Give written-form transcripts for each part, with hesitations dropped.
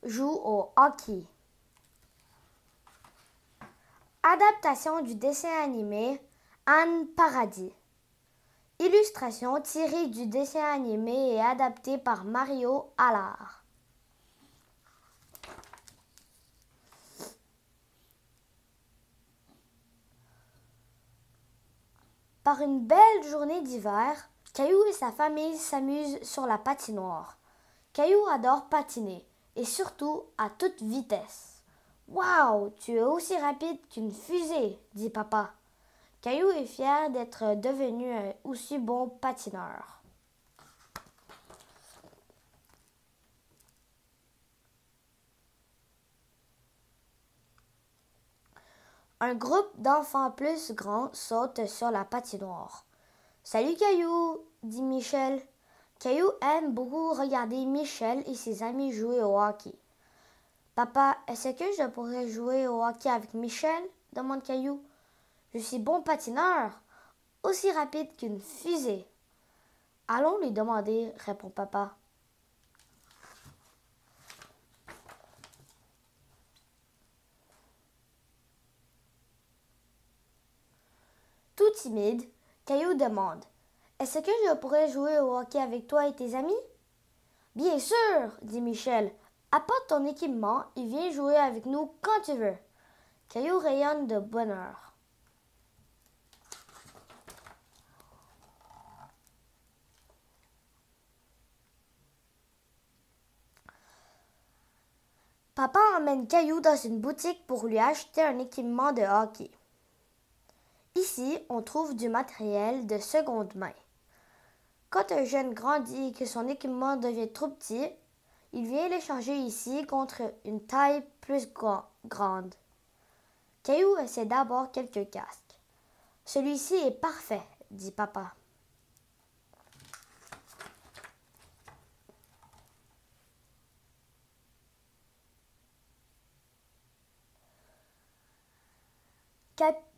joue au hockey. Adaptation du dessin animé Anne Paradis. Illustration tirée du dessin animé et adaptée par Mario Allard. Par une belle journée d'hiver, Caillou et sa famille s'amusent sur la patinoire. Caillou adore patiner, et surtout à toute vitesse. Waouh, tu es aussi rapide qu'une fusée, dit papa. Caillou est fier d'être devenu un aussi bon patineur. Un groupe d'enfants plus grands saute sur la patinoire. Salut Caillou, dit Michel. Caillou aime beaucoup regarder Michel et ses amis jouer au hockey. Papa, est-ce que je pourrais jouer au hockey avec Michel? Demande Caillou. Je suis bon patineur, aussi rapide qu'une fusée. Allons lui demander, répond papa. Tout timide, Caillou demande: Est-ce que je pourrais jouer au hockey avec toi et tes amis? Bien sûr, dit Michel. Apporte ton équipement et viens jouer avec nous quand tu veux. Caillou rayonne de bonheur. Papa emmène Caillou dans une boutique pour lui acheter un équipement de hockey. Ici, on trouve du matériel de seconde main. Quand un jeune grandit et que son équipement devient trop petit, il vient l'échanger ici contre une taille plus grande. Caillou essaie d'abord quelques casques. Celui-ci est parfait, dit papa.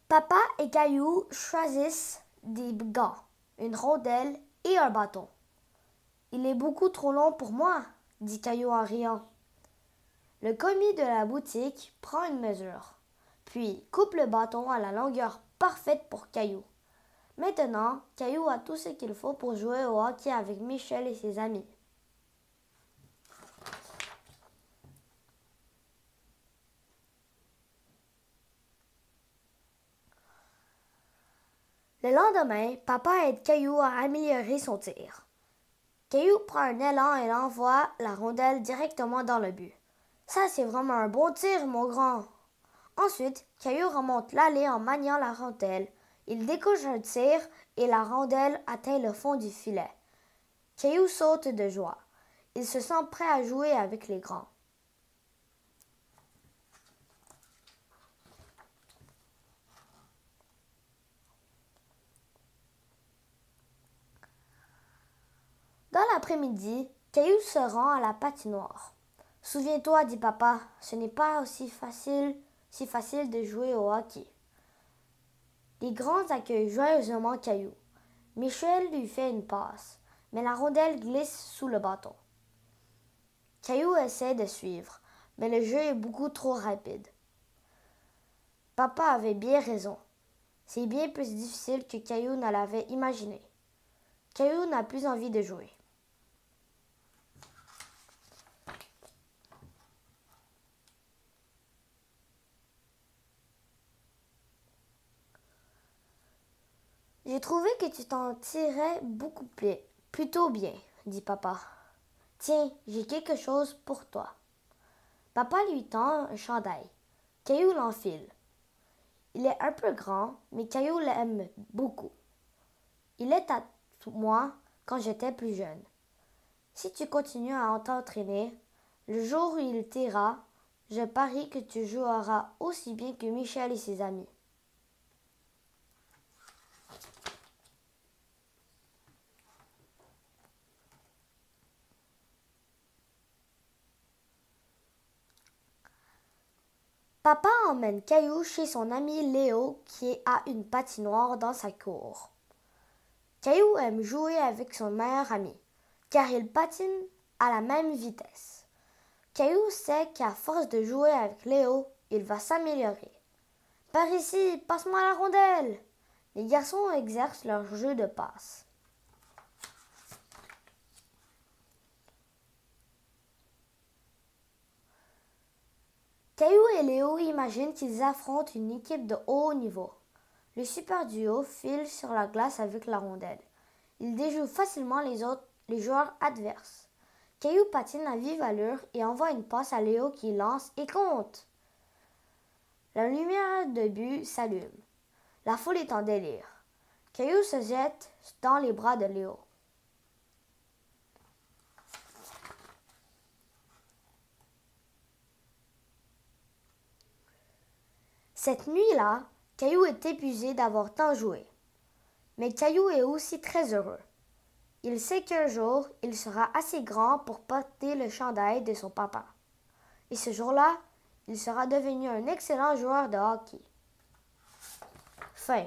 Papa et Caillou choisissent des gants, une rondelle et un bâton. Il est beaucoup trop long pour moi, dit Caillou en riant. Le commis de la boutique prend une mesure, puis coupe le bâton à la longueur parfaite pour Caillou. Maintenant, Caillou a tout ce qu'il faut pour jouer au hockey avec Michel et ses amis. Le lendemain, papa aide Caillou à améliorer son tir. Caillou prend un élan et envoie la rondelle directement dans le but. Ça, c'est vraiment un bon tir, mon grand. Ensuite, Caillou remonte l'allée en maniant la rondelle. Il décoche un tir et la rondelle atteint le fond du filet. Caillou saute de joie. Il se sent prêt à jouer avec les grands. Dans l'après-midi, Caillou se rend à la patinoire. Souviens-toi, dit papa, ce n'est pas si facile de jouer au hockey. Les grands accueillent joyeusement Caillou. Michel lui fait une passe, mais la rondelle glisse sous le bâton. Caillou essaie de suivre, mais le jeu est beaucoup trop rapide. Papa avait bien raison. C'est bien plus difficile que Caillou ne l'avait imaginé. Caillou n'a plus envie de jouer. J'ai trouvé que tu t'en tirais plutôt bien, dit papa. Tiens, j'ai quelque chose pour toi. Papa lui tend un chandail. Caillou l'enfile. Il est un peu grand, mais Caillou l'aime beaucoup. Il est à moi quand j'étais plus jeune. Si tu continues à t'entraîner, le jour où il t'ira, je parie que tu joueras aussi bien que Michel et ses amis. Papa emmène Caillou chez son ami Léo qui a une patinoire dans sa cour. Caillou aime jouer avec son meilleur ami, car ils patinent à la même vitesse. Caillou sait qu'à force de jouer avec Léo, il va s'améliorer. Par ici, passe-moi la rondelle. Les garçons exercent leur jeu de passe. Caillou et Léo imaginent qu'ils affrontent une équipe de haut niveau. Le super duo file sur la glace avec la rondelle. Il déjoue facilement les joueurs adverses. Caillou patine à vive allure et envoie une passe à Léo qui lance et compte. La lumière de but s'allume. La foule est en délire. Caillou se jette dans les bras de Léo. Cette nuit-là, Caillou est épuisé d'avoir tant joué. Mais Caillou est aussi très heureux. Il sait qu'un jour, il sera assez grand pour porter le chandail de son papa. Et ce jour-là, il sera devenu un excellent joueur de hockey. Fin.